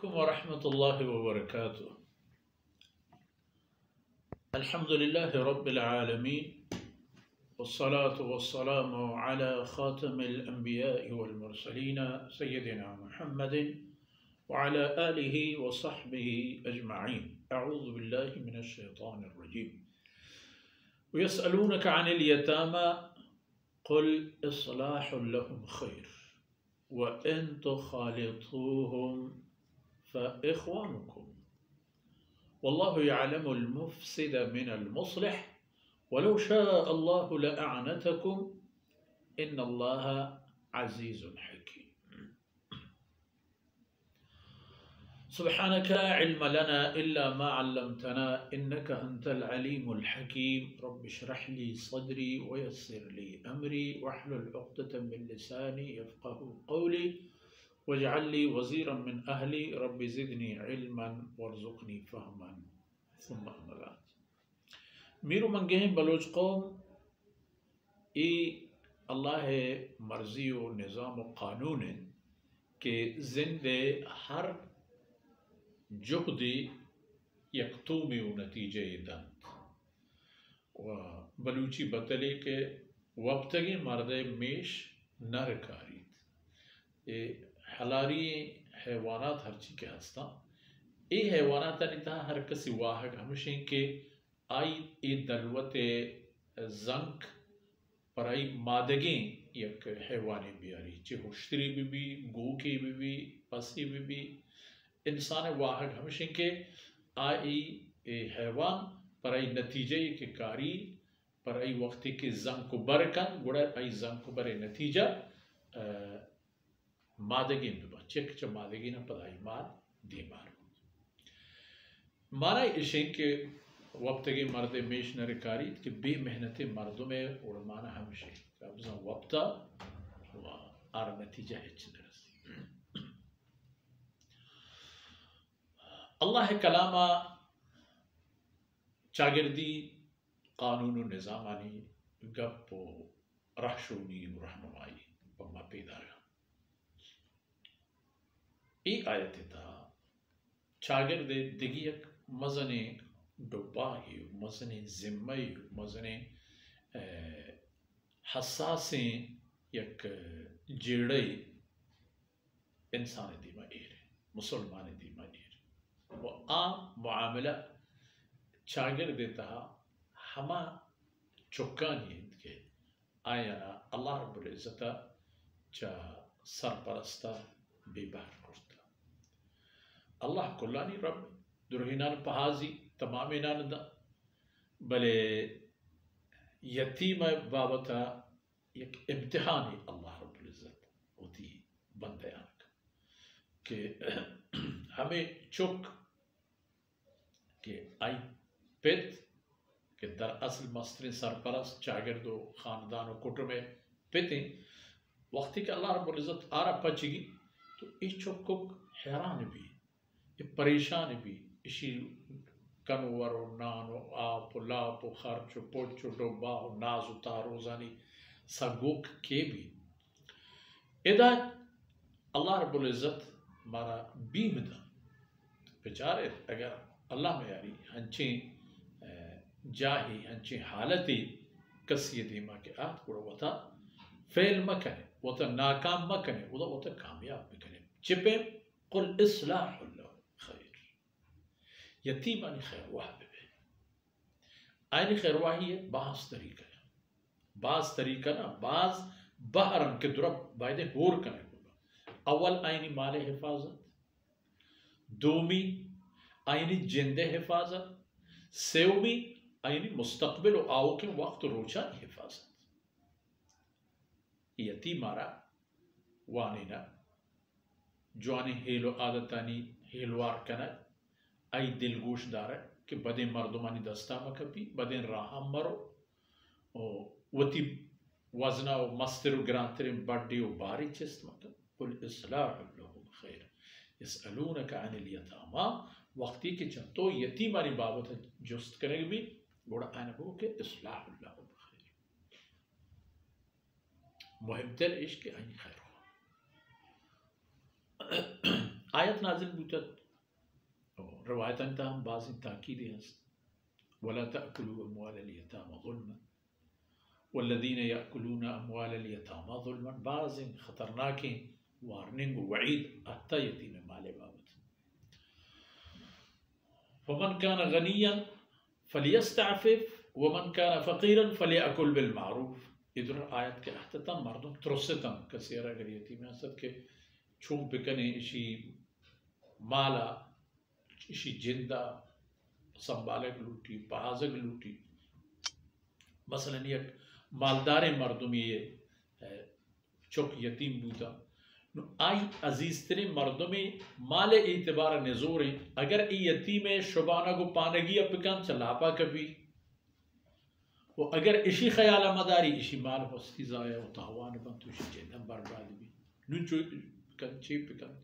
ورحمة الله وبركاته. الحمد لله رب العالمين، والصلاة والسلام على خاتم الأنبياء والمرسلين سيدنا محمد وعلى آله وصحبه أجمعين. أعوذ بالله من الشيطان الرجيم. ويسألونك عن اليتامى قل إصلاح لهم خير وإن تخالطوهم فإخوانكم والله يعلم المفسد من المصلح ولو شاء الله لأعنتكم إن الله عزيز حكيم. سبحانك لا علم لنا إلا ما علمتنا إنك أنت العليم الحكيم. رب اشرح لي صدري ويسر لي أمري واحلل عقدة من لساني يفقه قولي واجعل لي وزيرا من أهلي رب زدني علما وارزقني فهما. ثم أما بعد. میرو منگے ہیں بلوچ قوم ای اللہ مرضی و نظام و قانون ہے کہ زندے ہر جهدی یکتومی و نتیجہ دند و بلوچی بطلی کے وقتگی مرد میش نرکارید حلاری حیوانات ہرچی کے ہستا ای حیوانات انتا ہر کسی واحق ہمشیں کہ آئی ای دلوت زنک پر آئی مادگیں یک حیوانی بیاری چی ہوشتری بھی گوکی بھی پسی بھی انسان واحد ہمشن کے آئی حیوان پر آئی نتیجہ کے کاری پر آئی وقتی کے زنگ کو برکن گوڑا آئی زنگ کو برے نتیجہ مادگین بھی چک چا مادگین پر آئی ماد دیمار مانا اشین کے وقت کے مرد میش نرکاری کہ بے محنت مردوں میں اڑمانا ہمشے ابزا وقتا و آر نتیجہ ہچ درستی. اللہ کلامہ چاگردی قانون و نظامانی گپ و رحشونی و رہنمائی پما پیدا رہا. ایک آیت تھا چاگرد دگی ایک مزنے ڈباہی مزنے ذمہی مزنے حساسیں یک جیڑے انسان دیما ایر مسلمان دیما ایر وہ عام معاملہ چاگر دیتا ہما چکانی کے آیا اللہ رب العزت چا سرپرستا بے بار کرتا اللہ کلانی رب درہینان پہازی تمام انان دا بلے یتیم بابتا یک امتحانی اللہ رب العزت ہوتی بندیان کا کہ ہمیں چک کہ آئی پیت کہ در اصل مستر سرپرست چاگرد و خاندان و کٹر میں پیتیں وقتی کہ اللہ رب العزت آرہ پچی گی تو اس چکک حیران بھی پریشان بھی اسی کنور و نان و آپ و لاپ و خرچ و پوچ و ڈبا و ناز و تاروزانی سگوک کے بھی ادا اللہ رب العزت مارا بیم دا بچارے اگر اللہ میں یاری ہنچیں جاہی ہنچیں حالتی کسی دیما کے آت کوڑا وطا فیل مکنے وطا ناکام مکنے وطا کامیاب مکنے چپے قل اصلاح اللہ یتیمانی خیر واہ بے آئینی خیر واہی ہے بعض طریقہ ہے بعض طریقہ نا بعض بہرن کے درب بائدے ہور کرنے گا. اول آئینی مال حفاظت دومی آئینی جند حفاظت سیومی آئینی مستقبل و آو کے وقت روچانی حفاظت. یتیمارا وانینا جوانی ہیلو عادتانی ہیلوار کنک آئی دلگوش دارا کہ بدین مردمانی دستا مکپی بدین راہم مرو وطی وزنہ و مستر و گرانترین بڑی و باری چست مکن قل اصلاح لهم خیر یسألونک عن الیتاما وقتی کہ چنتو یتیمانی بابت جست کرنے بھی گوڑا آنے ہو کہ اصلاح لهم خیر مهم تر عشق آئین خیر ہو. آیت نازل بودت روایت انت هم بعضی تاکیدی هست ولا تأكلوا أموال اليتامى ظلما والذين يأكلون أموال اليتامى ظلما بعض خطرناک وارننگ و وعید احتا یتیم مال بابت فمن كان غنيا فليستعفف ومن كان فقيرا فليأكل بالمعروف ادھر آیت کے احتتم مردم ترستم کثیر اگر یتیم ہست کے چون بکنے اشی مالا اشی جندہ سنبالک لوٹی پہازک لوٹی مثلا یک مالدار مردم یہ چوک یتیم بودا نو آئی عزیز ترین مردم مال اعتبار نزوریں اگر ای یتیم شبانہ کو پانگی اپکن چلاپا کبھی و اگر اشی خیال مداری اشی مال ہستی ضائع و تاوان بن تو اشی جندم برباد بھی نو چو کن چی پکن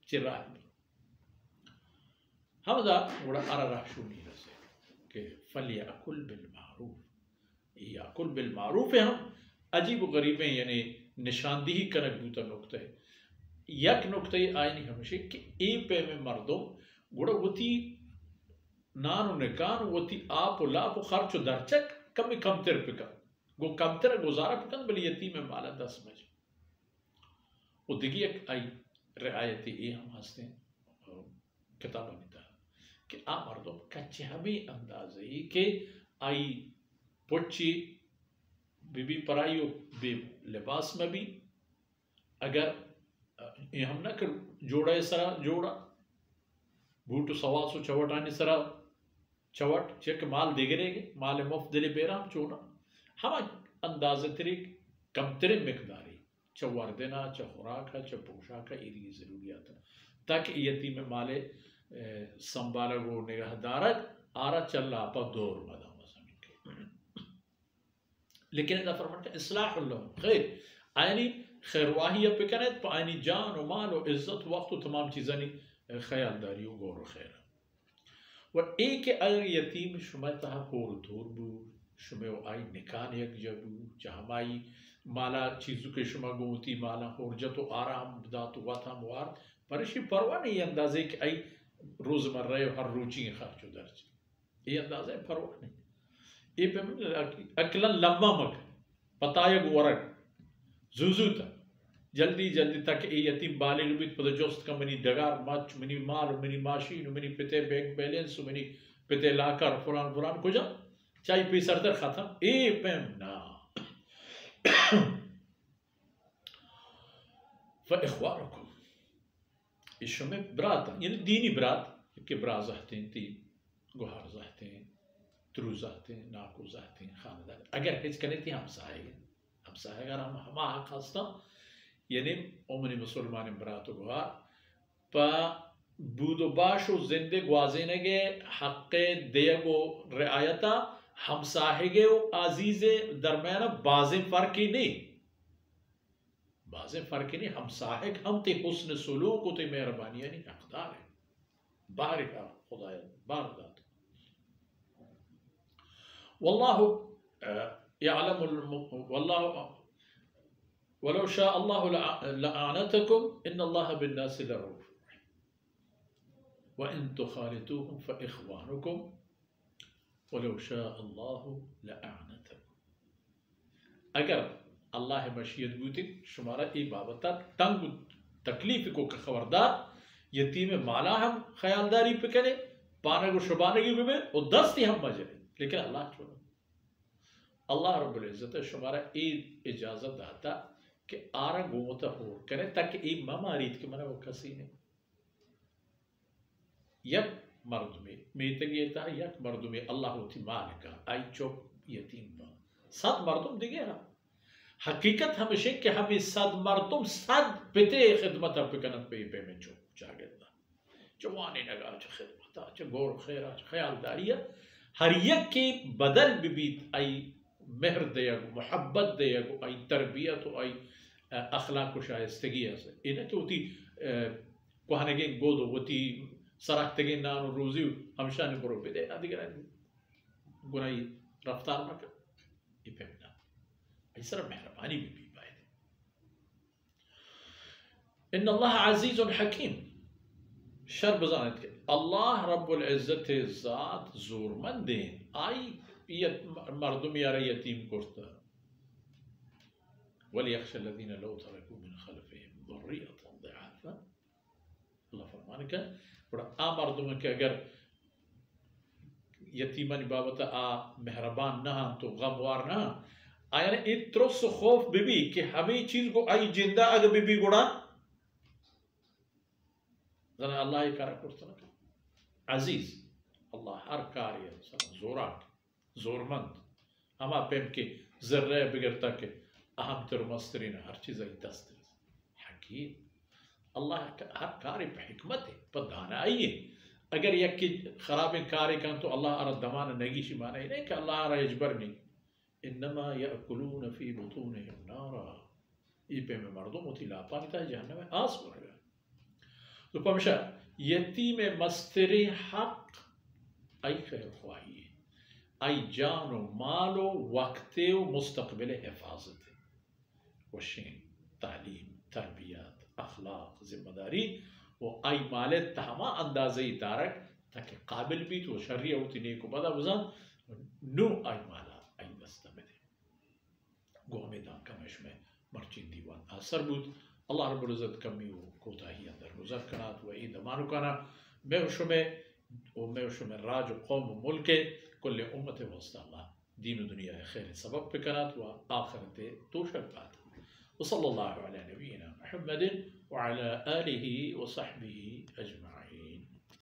چی راہ بھی ہم دا وڑا ارہ رحشونی رسے کہ فلیأکل بالمعروف یاکل بالمعروف ہم عجیب و غریب ہیں یعنی نشاندہی کنک بوتا نکتہ ہے یک نکتہ آئینی ہمشہ کہ ای پہ میں مردم گوڑا وطی نانو نکانو وطی آپ و لاپ و خرچ و درچک کمی کمتر پکن گو کمتر گزارا پکن بلی یتیم مالا دس مجھ و دیگی ایک آئی رعایتی ای ہم ہستے ہیں کتابہ نیتا کہ آ مردم کچھ ہمیں اندازے ہی کہ آئی پوچی بی بی پرائیو بے لباس میں بھی اگر یہ ہم نہ کر جوڑا سرا جوڑا بھوٹو سواسو چوٹانی سرا چوٹ چک مال دیگرے گے مال مفت دلی بیرام چونا ہم اندازہ تری کم تری مقداری چا وردنا چا خوراکا چا پوشاکا ایری ضروریات ہے تاکہ یتیم مال سنبالا گو نگہ دارک آرہ چلا پا دور مدام لیکن اذا فرمانتا اصلاح اللہ خیر آئینی خیرواہی پکنیت پا آئینی جان و مال و عزت وقت و تمام چیزانی خیال داری و گور و خیر و ایک اگر یتیم شما تہا ہور دور بو شما و آئی نکان یک جبو جہمائی مالا چیزو کے شما گوتی مالا ہورجت و آرام دات و وطا موار پرشی پرواہ نہیں اندازے کہ آئی روز مر رہے ہر روچی خرچ و درچ یہ اندازے پرواہ نہیں یہ پہ اکلا لمبا مک پتایا گورک زوزوتا جلدی جلدی تک ای یتیم بالی لبیت پدا جوست کا منی دگار مچ منی مال منی ماشین منی پتے بینک بیلنس منی پتے لاکر فلان فلان کجا چاہی پی سردر ختم اے پیم نا فاخوانکم اشمہ برات یعنی دینی برات کہ برا زہتیں تی گوھار زہتیں ترو زہتیں ناکو زہتیں خاندان اگر ہیچ کرنے تی ہم ساہے اگر ہم ہما حق ہستا یعنی امنی مسلمان براتو گوھار پا بود و باش و زندے گوازینے گے حق دیگو رعایتا ہم ساہے گے و عزیز درمیانہ بازیں فرقی نہیں ہم ساہے ہم تے حسن سلوک و تے مہربانی یعنی حقدار ہے باہر کا خدایہ باہر دات واللہ يعلم والله ولو شاء الله لأعنتكم إن الله بالناس لرؤوف وإن تخالطوهم فإخوانكم ولو شاء الله لأعنتكم اگر اللہ مشیت بوتی شمارا ای بابتا تنگ تکلیف کو خبردار یتیم مالا ہم خیالداری پکنے پانگو شبانگی بھی اور دستی ہم مجرے لیکن اللہ چھوڑا اللہ رب العزت شمارا عید اجازت داتا کہ آرہ گومتا ہور کرے تاکہ ای ممارید کے منہ وہ کسی نہیں یک مردمی میتگ یہ تھا یک مردمی اللہ ہوتی مالکا آئی چوک یتیم با 100 مردم دیگے ہاں حقیقت ہمیشہ کہ ہمیں 100 مردم 100 پتے خدمت پکنن پہ میں چوک چاگت دا جوانی نگا چا خدمتا چا گور خیرہ چا خیال داریا ہر یک کی بدل بیت آئی مہر دیا گو محبت دیا گو آئی تربیت و آئی اخلاق و شائستگی ہے انہیں تو ہوتی کوہنگیں گودو ہوتی سراختگیں نانو روزی ہمشہ نے برو پہ دے نا دیگر گناہی رفتار مکہ یہ پہمنا ای سر مہربانی بھی پائے دے ان اللہ عزیز حکیم شر بزانت که الله رب العزت ذات زورمنده آی مردم یاره یتیم کرده وليخشى الذين لو تركوا من خلفهم ذرية ضعافا الله فرمانے کا بڑا مردم کے اگر یتیمانی بابتا مہربان نہ تو غموار نہ آیا نے اترس خوف بی کہ ہمیں چیز کو آئی جندہ اگر بی گوڑا زنا اللہ کارا کرتا نا عزیز اللہ ہر کاری زوراک زورمند ہما پیم کے ذرہ بگرتا کہ اہم تر مسترین ہر چیز ای دست حکیم اللہ ہر کاری پہ حکمت ہے پر دانا آئیے اگر یک کی خراب کاری کن تو اللہ ارہ دمان نگی شی مانا ہی نہیں کہ اللہ ارہ اجبر نہیں انما یأکلون فی بطونہم نارا یہ پہ میں مردم ہوتی لاپا نہیں تھا جہنم میں آس پڑ گیا تو پمشا یتیم مستر حق ای خیر خواہی ہے ای جان و مال و وقت و مستقبل حفاظت وشین تعلیم تربیت اخلاق ذمہ داری و ای مال تہما اندازی دارک تاکہ قابل بھی تو شریع ہوتی نیکو بدا بزن نو ای مالا ای دستا بدے گو میدان کمش میں مرچین دیوان اثر بود اللہ رب العزت کمی و کوتاہی اندر گزر کنات و ای دمانو کنا میں شمیں راج و قوم و ملک کل امت وسط اللہ دین و دنیا خیر سبب پہ کنات و آخرت توشک پاتا وصلى الله على نبينا محمد وعلى آله وصحبه أجمعين.